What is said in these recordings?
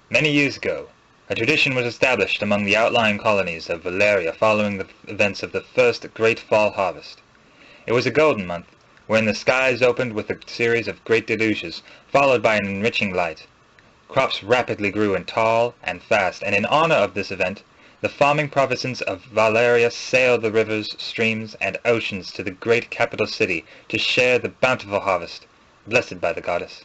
Many years ago, a tradition was established among the outlying colonies of Valeria following the events of the first great fall harvest. It was a golden month, wherein the skies opened with a series of great deluges, followed by an enriching light. Crops rapidly grew and tall and fast, and in honor of this event, the farming provinces of Valeria sailed the rivers, streams, and oceans to the great capital city to share the bountiful harvest, blessed by the goddess.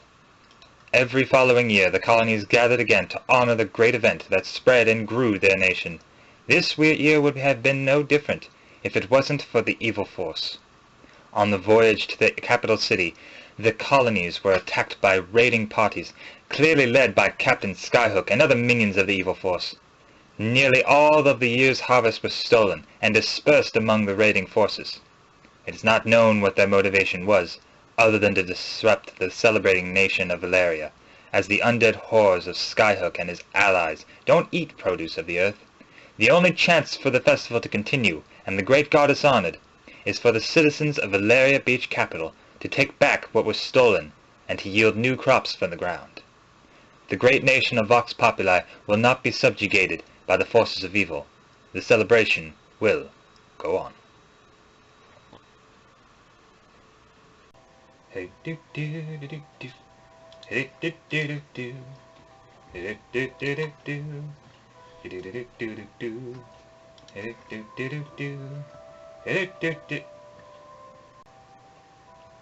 Every following year the colonies gathered again to honor the great event that spread and grew their nation. This year would have been no different if it wasn't for the evil force. On the voyage to the capital city, the colonies were attacked by raiding parties, clearly led by Captain Skyhook and other minions of the evil force. Nearly all of the year's harvest was stolen and dispersed among the raiding forces. It is not known what their motivation was, other than to disrupt the celebrating nation of Valeria, as the undead horrors of Skyhook and his allies don't eat produce of the earth. The only chance for the festival to continue, and the great goddess honored, is for the citizens of Valeria Beach Capital to take back what was stolen and to yield new crops from the ground. The great nation of Vox Populi will not be subjugated by the forces of evil. The celebration will go on. Hey do do do do do. Hey do do do do. Hey do do do do. Hey do do do do do. Hey do do do do. Hey do do.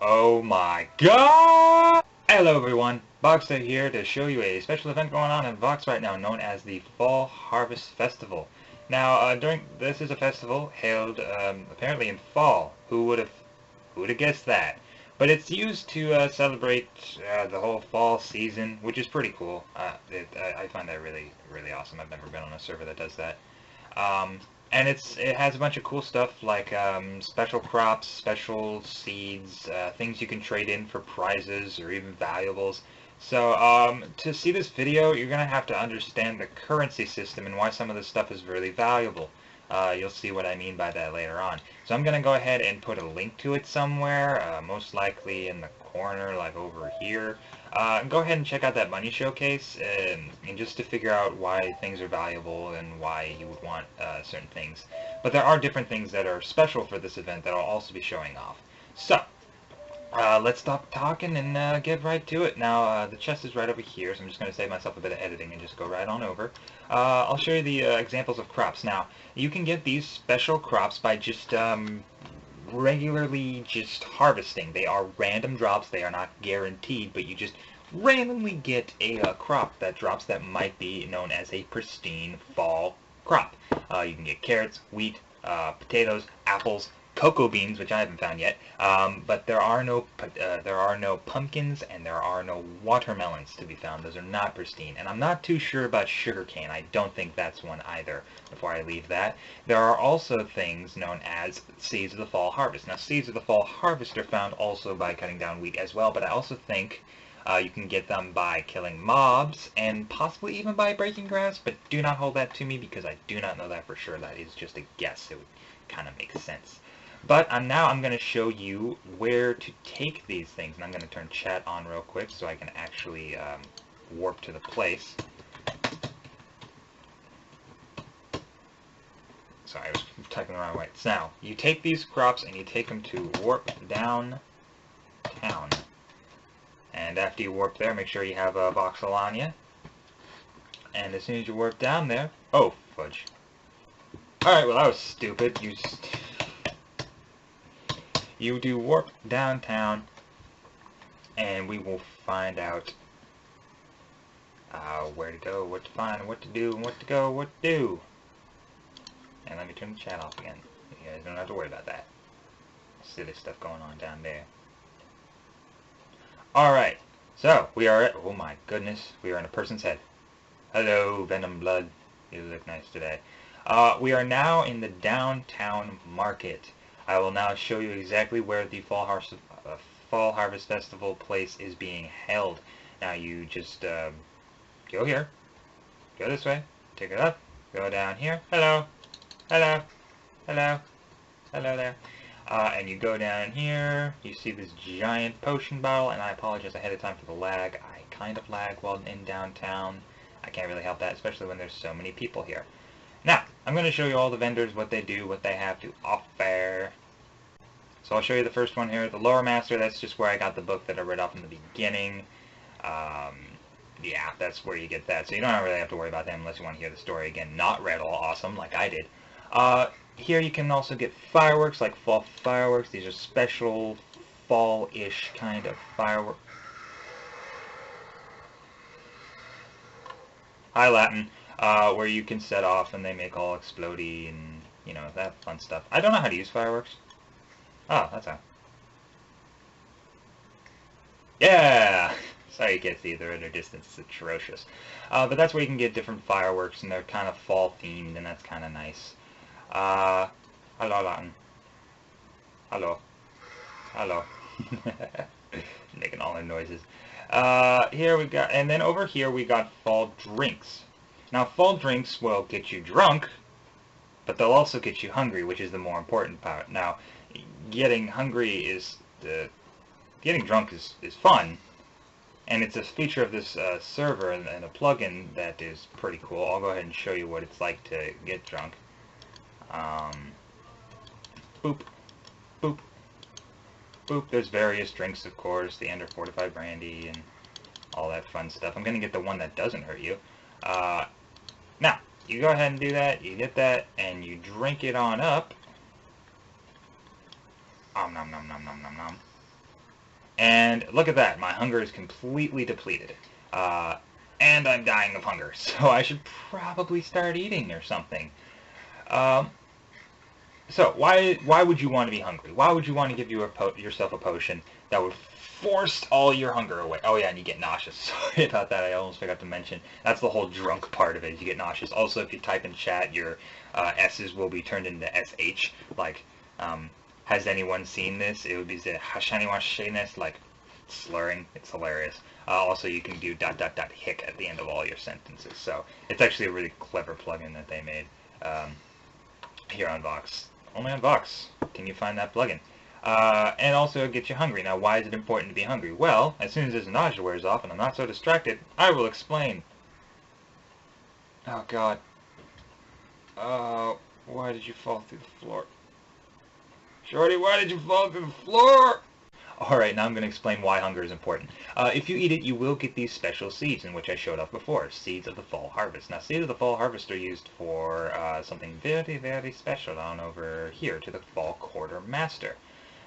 Oh my god! Hello everyone, Boxster here to show you a special event going on in Vox right now known as the Fall Harvest Festival. Now, this is a festival held apparently in fall. Who would have guessed that? But it's used to celebrate the whole fall season, which is pretty cool. I find that really, really awesome. I've never been on a server that does that. And it has a bunch of cool stuff like special crops, special seeds, things you can trade in for prizes or even valuables. So to see this video, you're going to have to understand the currency system and why some of this stuff is really valuable. You'll see what I mean by that later on. So I'm going to go ahead and put a link to it somewhere, most likely in the corner, like over here. Go ahead and check out that money showcase, and just to figure out why things are valuable and why you would want certain things. But there are different things that are special for this event that I'll also be showing off. So, let's stop talking and get right to it. Now, the chest is right over here, so I'm just going to save myself a bit of editing and just go right on over. I'll show you the examples of crops. Now, you can get these special crops by just regularly just harvesting. They are random drops. They are not guaranteed, but you just randomly get a crop that drops that might be known as a pristine fall crop. You can get carrots, wheat, potatoes, apples, cocoa beans, which I haven't found yet, but there are no pumpkins and there are no watermelons to be found. Those are not pristine, and I'm not too sure about sugarcane. I don't think that's one either. Before I leave that, there are also things known as seeds of the fall harvest. Now, seeds of the fall harvest are found also by cutting down wheat as well, but I also think you can get them by killing mobs and possibly even by breaking grass, but do not hold that to me because I do not know that for sure. That is just a guess. It would kind of make sense. But now I'm going to show you where to take these things, and I'm going to turn chat on real quick so I can actually warp to the place. Sorry, I was typing the wrong way. So now, you take these crops and you take them to warp downtown. And after you warp there, make sure you have a voxel on you. And as soon as you warp down there... Oh, fudge. Alright, well that was stupid. You do warp downtown, and we will find out where to go, what to find, what to do, and what to go, what to do. And let me turn the chat off again. You guys don't have to worry about that. Silly stuff going on down there. Alright, so we are at, oh my goodness, we are in a person's head. Hello, Venom Blood. You look nice today. We are now in the downtown market. I will now show you exactly where the Fall Harvest Festival place is being held. Now you just go here, go this way, take it up, go down here. Hello, hello, hello, hello there. And you go down here, you see this giant potion bottle, and I apologize ahead of time for the lag. I kind of lag while in downtown. I can't really help that, especially when there's so many people here. Now, I'm going to show you all the vendors, what they do, what they have to offer. So I'll show you the first one here, the Lore Master. That's just where I got the book that I read off in the beginning. Yeah, that's where you get that. So you don't really have to worry about them unless you want to hear the story again. Not read all awesome like I did. Here you can also get fireworks, like fall fireworks. These are special fall-ish kind of fireworks. Hi, Latin. Where you can set off and they make all explodey and, you know, that fun stuff. I don't know how to use fireworks. Oh, that's how. Yeah! Sorry you can't see, they're at a distance. It's atrocious. But that's where you can get different fireworks, and they're kind of fall-themed, and that's kind of nice. Hello, Latin. Hello. Hello. Making all the noises. Here we got, and then over here we got fall drinks. Now, fall drinks will get you drunk, but they'll also get you hungry, which is the more important part. Now, getting hungry is getting drunk is fun, and it's a feature of this server and a plugin that is pretty cool. I'll go ahead and show you what it's like to get drunk. Boop, boop, boop. There's various drinks, of course, the Ender Fortified Brandy and all that fun stuff. I'm going to get the one that doesn't hurt you. Now, you go ahead and do that, you get that, and you drink it on up. Nom nom nom nom nom nom nom. And look at that, my hunger is completely depleted. And I'm dying of hunger, so I should probably start eating or something. So why would you want to be hungry? Why would you want to give yourself a potion that would force all your hunger away? Oh yeah, and you get nauseous. Sorry about that, I almost forgot to mention. That's the whole drunk part of it, you get nauseous. Also, if you type in chat, your S's will be turned into SH, like, has anyone seen this? It would be the hashaniwashiness, like slurring. It's hilarious. Also, you can do ... hic at the end of all your sentences. So it's actually a really clever plugin that they made here on Vox. Only on Vox can you find that plugin. And also it gets you hungry. Now, why is it important to be hungry? Well, as soon as this nausea wears off and I'm not so distracted, I will explain. Oh God. Why did you fall through the floor? Shorty, why did you fall through the floor? Alright, now I'm going to explain why hunger is important. If you eat it, you will get these special seeds, in which I showed off before. Seeds of the Fall Harvest. Now, seeds of the Fall Harvest are used for something very, very special on over here to the Fall Quartermaster.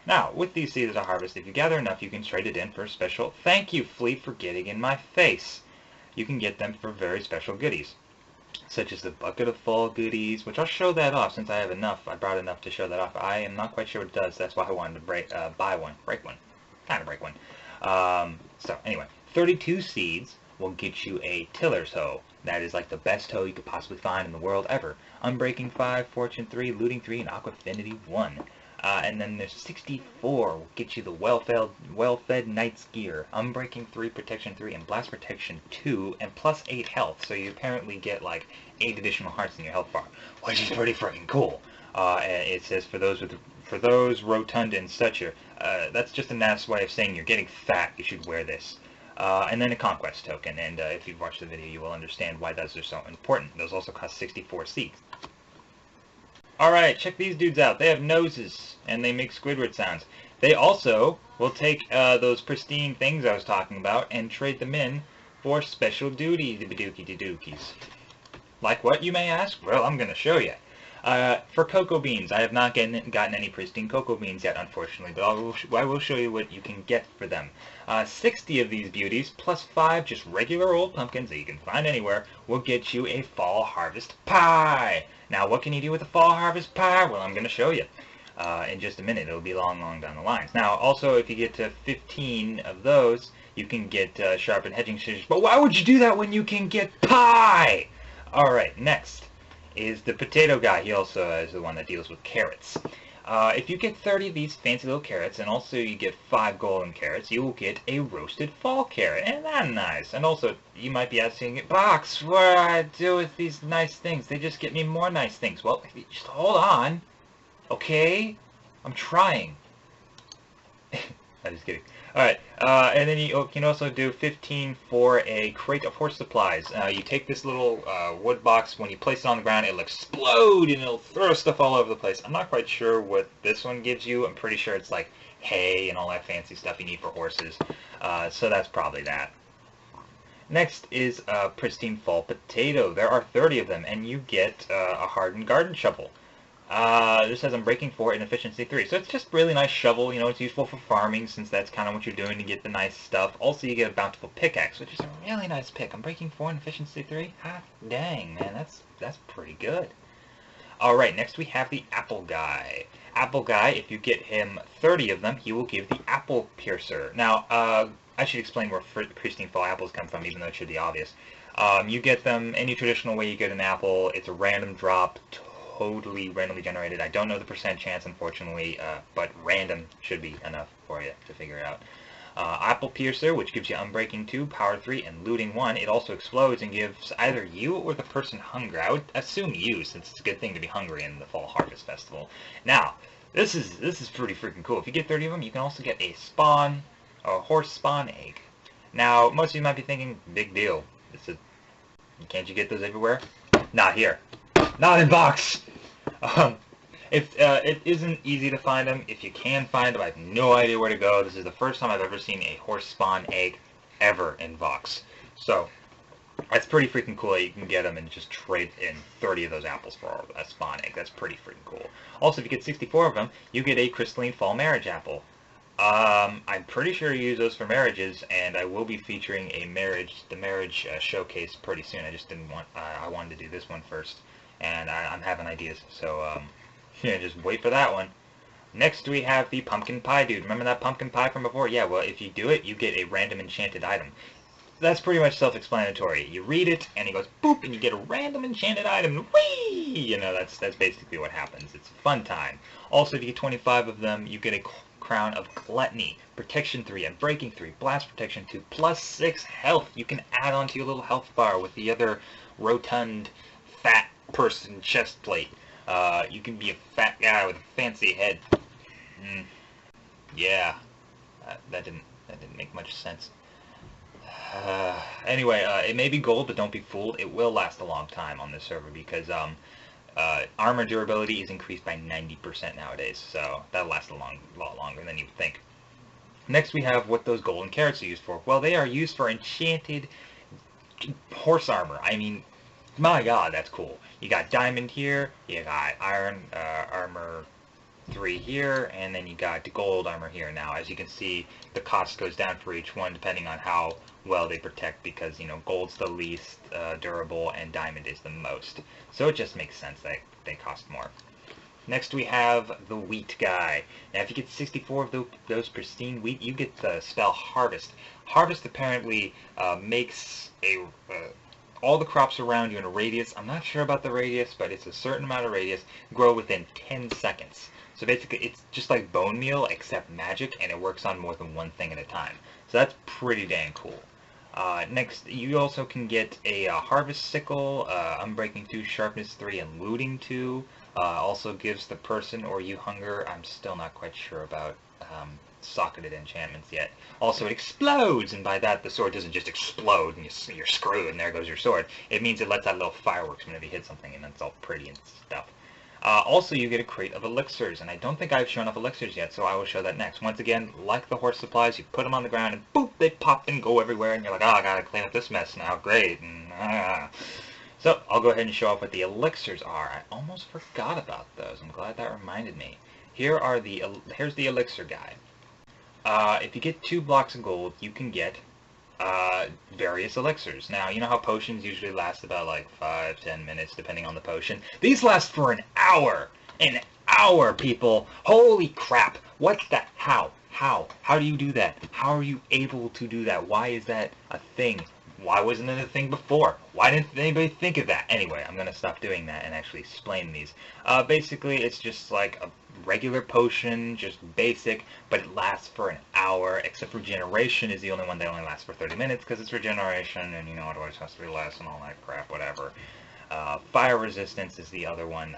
Now, with these seeds of the harvest, if you gather enough, you can trade it in for a special... Thank you, Fleet, for getting in my face. You can get them for very special goodies, such as the Bucket of Fall goodies, which I'll show that off since I have enough. I brought enough to show that off. I am not quite sure what it does. That's why I wanted to break one. So anyway, 32 seeds will get you a Tiller's Hoe. That is like the best hoe you could possibly find in the world ever. Unbreaking 5, Fortune 3, Looting 3, and Aquafinity 1. And then there's 64 will get you the Well-Fed Knight's Gear, Unbreaking 3, Protection 3, and Blast Protection 2, and plus 8 health. So you apparently get like 8 additional hearts in your health bar, which is pretty freaking cool. And it says for those rotund in stature, that's just a nice way of saying you're getting fat. You should wear this. And then a conquest token. And if you've watched the video, you will understand why those are so important. Those also cost 64 seeds. Alright, check these dudes out. They have noses, and they make Squidward sounds. They also will take those pristine things I was talking about and trade them in for special dookies. Like what, you may ask? Well, I'm going to show you. For cocoa beans, I have not gotten any pristine cocoa beans yet, unfortunately, but I will show you what you can get for them. 60 of these beauties, plus 5 just regular old pumpkins that you can find anywhere, will get you a Fall Harvest Pie. Now, what can you do with a Fall Harvest Pie? Well, I'm going to show you in just a minute. It'll be long down the lines. Now, also, if you get to 15 of those, you can get sharpened hedging scissors. But why would you do that when you can get pie? Alright, next is the potato guy. He also is the one that deals with carrots. If you get 30 of these fancy little carrots, and also you get 5 golden carrots, you will get a roasted fall carrot. Isn't that nice? And also, you might be asking, Box, what do I do with these nice things? They just get me more nice things. Well, just hold on. Okay? I'm trying. I'm just kidding. Alright, and then you can also do 15 for a crate of horse supplies. You take this little wood box, when you place it on the ground, it'll explode and it'll throw stuff all over the place. I'm not quite sure what this one gives you. I'm pretty sure it's like hay and all that fancy stuff you need for horses. So that's probably that. Next is a pristine fall potato. There are 30 of them, and you get a hardened garden shovel. This says Unbreaking 4 and Efficiency 3. So it's just a really nice shovel. You know, it's useful for farming since that's kind of what you're doing to get the nice stuff. Also, you get a bountiful pickaxe, which is a really nice pick. Unbreaking 4 and Efficiency 3? Hot dang, man, that's pretty good. Alright, next we have the Apple Guy. Apple Guy, if you get him 30 of them, he will give the Apple Piercer. Now, I should explain where pristine fall apples come from, even though it should be obvious. You get them any traditional way you get an apple. It's a random drop, totally randomly generated. I don't know the percent chance, unfortunately, but random should be enough for you to figure it out. Apple Piercer, which gives you Unbreaking 2, Power 3, and Looting 1. It also explodes and gives either you or the person hunger. I would assume you, since it's a good thing to be hungry in the Fall Harvest Festival. Now, this is pretty freaking cool. If you get 30 of them, you can also get a horse spawn egg. Now, most of you might be thinking, big deal. Can't you get those everywhere? Not here. Not in Vox! It isn't easy to find them. If you can find them, I have no idea where to go. This is the first time I've ever seen a horse spawn egg ever in Vox. So, that's pretty freaking cool that you can get them and just trade in 30 of those apples for a spawn egg. That's pretty freaking cool. Also, if you get 64 of them, you get a crystalline fall marriage apple. I'm pretty sure you use those for marriages, and I will be featuring the marriage showcase pretty soon. I just didn't want, I wanted to do this one first, and I'm having ideas, so, yeah, just wait for that one. Next we have the pumpkin pie dude. Remember that pumpkin pie from before? Yeah, well, if you do it, you get a random enchanted item. That's pretty much self-explanatory. You read it, and it goes boop, and you get a random enchanted item. Whee! You know, that's basically what happens. It's a fun time. Also, if you get 25 of them, you get a Crown of Gluttony, Protection 3, and Breaking 3, Blast Protection 2, plus 6 health. You can add on to your little health bar with the other rotund, fat person chest plate. You can be a fat guy with a fancy head. Yeah, that didn't make much sense. Anyway, it may be gold, but don't be fooled. It will last a long time on this server because armor durability is increased by 90% nowadays, so that'll last a lot longer than you would think. Next we have what those golden carrots are used for. Well, they are used for enchanted horse armor. I mean, my god, that's cool. You got diamond here, you got iron armor 3 here, and then you got the gold armor here. Now, as you can see, the cost goes down for each one depending on how well they protect, because, you know, gold's the least durable and diamond is the most. So it just makes sense that they cost more. Next we have the wheat guy. Now if you get 64 of those pristine wheat, you get the spell Harvest. Harvest apparently makes all the crops around you in a radius, I'm not sure about the radius, but it's a certain amount of radius, grow within 10 seconds. So basically it's just like bone meal except magic, and it works on more than one thing at a time. So that's pretty dang cool. Next, you also can get a Harvest Sickle, Unbreaking 2, Sharpness 3, and Looting 2. Also gives the person or you hunger. I'm still not quite sure about socketed enchantments yet. Also, it explodes, and by that, the sword doesn't just explode and you're screwed and there goes your sword. It means it lets out little fireworks whenever you hit something, and it's all pretty and stuff. Also, you get a crate of elixirs, and I don't think I've shown off elixirs yet, so I will show that next. Once again, like the horse supplies, you put them on the ground, and boop, they pop and go everywhere, and you're like, oh, I gotta clean up this mess now, great. So, I'll go ahead and show off what the elixirs are. I almost forgot about those. I'm glad that reminded me. Here's the elixir guy. If you get 2 blocks of gold, you can get various elixirs. Now, you know how potions usually last about like 5-10 minutes depending on the potion? These last for an hour! An hour, people! Holy crap! What's that? How do you do that? How are you able to do that? Why is that a thing? Why wasn't it a thing before? Why didn't anybody think of that? Anyway, I'm gonna stop doing that and actually explain these. Basically, it's just like a regular potion, just basic, but it lasts for an hour, except regeneration is the only one that only lasts for 30 minutes, because it's regeneration, and you know, it always has to be less and all that crap, whatever. Fire resistance is the other one.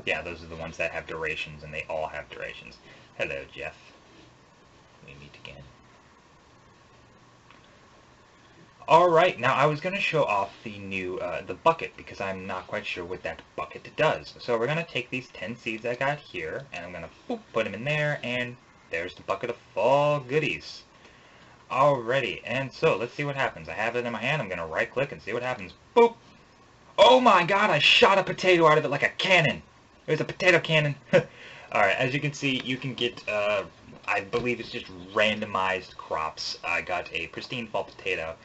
Yeah, those are the ones that have durations, and they all have durations. Hello, Jeff. we meet again. Alright, now I was going to show off the new, the bucket, because I'm not quite sure what that bucket does. So we're going to take these 10 seeds I got here, and I'm going to put them in there, and there's the bucket of fall goodies. Alrighty, and so let's see what happens. I have it in my hand, I'm going to right click and see what happens. Boop! Oh my god, I shot a potato out of it like a cannon! It was a potato cannon! Alright, as you can see, you can get, I believe it's just randomized crops. I got a pristine fall potato.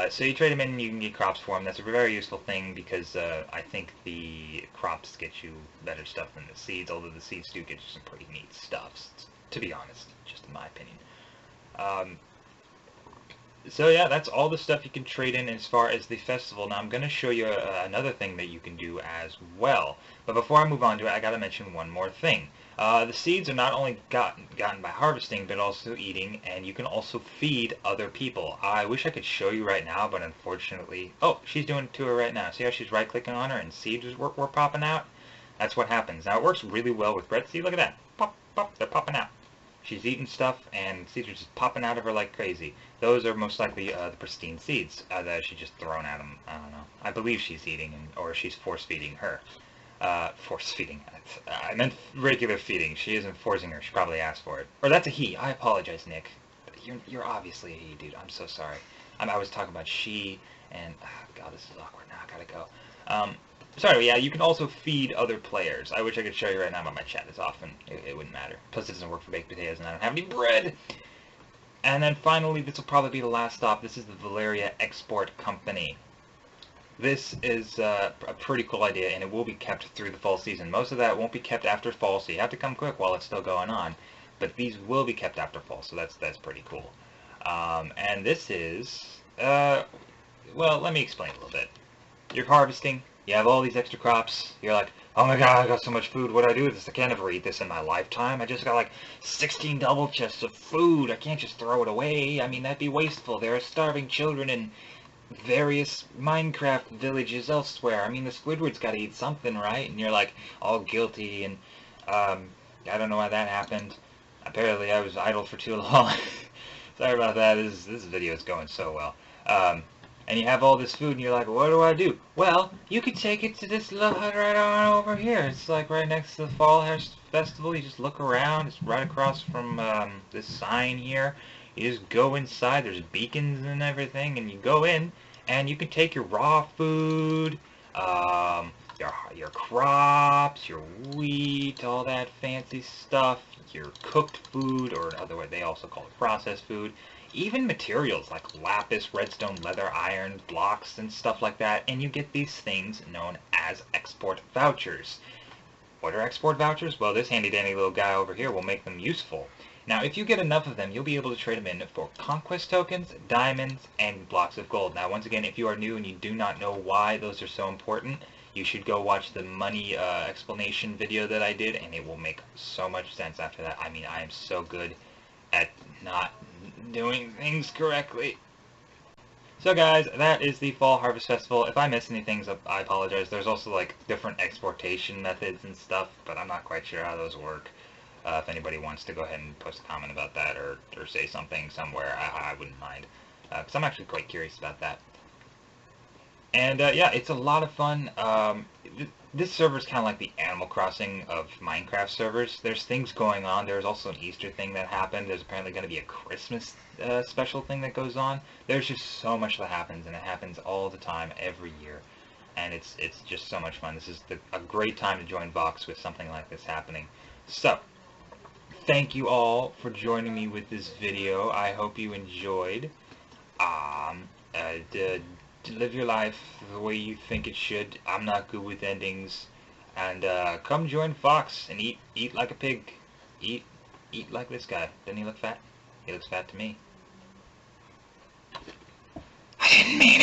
So you trade them in and you can get crops for them. That's a very useful thing because I think the crops get you better stuff than the seeds, although the seeds do get you some pretty neat stuff, to be honest, just in my opinion. So yeah, that's all the stuff you can trade in as far as the festival. Now I'm going to show you another thing that you can do as well. But before I move on to it, I got to mention one more thing. The seeds are not only gotten by harvesting, but also eating, and you can also feed other people. I wish I could show you right now, but unfortunately... Oh, she's doing it to her right now. See how she's right-clicking on her and seeds were popping out? That's what happens. Now, it works really well with bread. See, look at that. Pop, pop, they're popping out. She's eating stuff, and seeds are just popping out of her like crazy. Those are most likely the pristine seeds that she's just thrown at them. I don't know. I believe she's eating, or she's force-feeding her. Force-feeding. I meant regular feeding. She isn't forcing her. She probably asked for it. Or that's a he. I apologize, Nick. You're obviously a he, dude. I'm so sorry. I was talking about she, and... God, this is awkward now. I gotta go. Sorry, yeah, you can also feed other players. I wish I could show you right now, but my chat is off, and it wouldn't matter. Plus, it doesn't work for baked potatoes, and I don't have any bread! And then finally, this will probably be the last stop. This is the Valeria Export Company. This is a pretty cool idea, and it will be kept through the fall season. Most of that won't be kept after fall, so you have to come quick while it's still going on. But these will be kept after fall, so that's pretty cool. And this is... well, let me explain a little bit. You're harvesting. You have all these extra crops. You're like, oh my god, I got so much food. What do I do with this? I can't ever eat this in my lifetime. I just got like 16 double chests of food. I can't just throw it away. I mean, that'd be wasteful. There are starving children in various Minecraft villages elsewhere. I mean, the Squidward's got to eat something, right? And you're like all guilty, and I don't know why that happened. Apparently, I was idle for too long. Sorry about that. This video is going so well. And you have all this food, and you're like, what do I do? Well, you could take it to this little hut right on over here. It's like right next to the Fall Festival. You just look around. It's right across from this sign here. You just go inside. There's beacons and everything, and you go in, and you can take your raw food, your crops, your wheat, all that fancy stuff, your cooked food, or otherwise they also call it processed food. Even materials like lapis, redstone, leather, iron, blocks, and stuff like that, and you get these things known as export vouchers. What are export vouchers? Well, this handy-dandy little guy over here will make them useful. Now, if you get enough of them, you'll be able to trade them in for conquest tokens, diamonds, and blocks of gold. Now, once again, if you are new and you do not know why those are so important, you should go watch the money explanation video that I did, and it will make so much sense after that. I mean, I am so good at not doing things correctly. So guys, that is the Fall Harvest Festival. If I missed any things, I apologize. There's also like different exportation methods and stuff, but I'm not quite sure how those work. If anybody wants to go ahead and post a comment about that or say something somewhere, I wouldn't mind. Because I'm actually quite curious about that. And yeah, it's a lot of fun. This server is kind of like the Animal Crossing of Minecraft servers. There's things going on. There's also an Easter thing that happened. There's apparently going to be a Christmas special thing that goes on. There's just so much that happens, and it happens all the time, every year. And it's just so much fun. This is a great time to join Vox with something like this happening. So, thank you all for joining me with this video. I hope you enjoyed. Live your life the way you think it should. I'm not good with endings. And come join Fox and eat like a pig. Eat like this guy. Doesn't he look fat? He looks fat to me. I didn't mean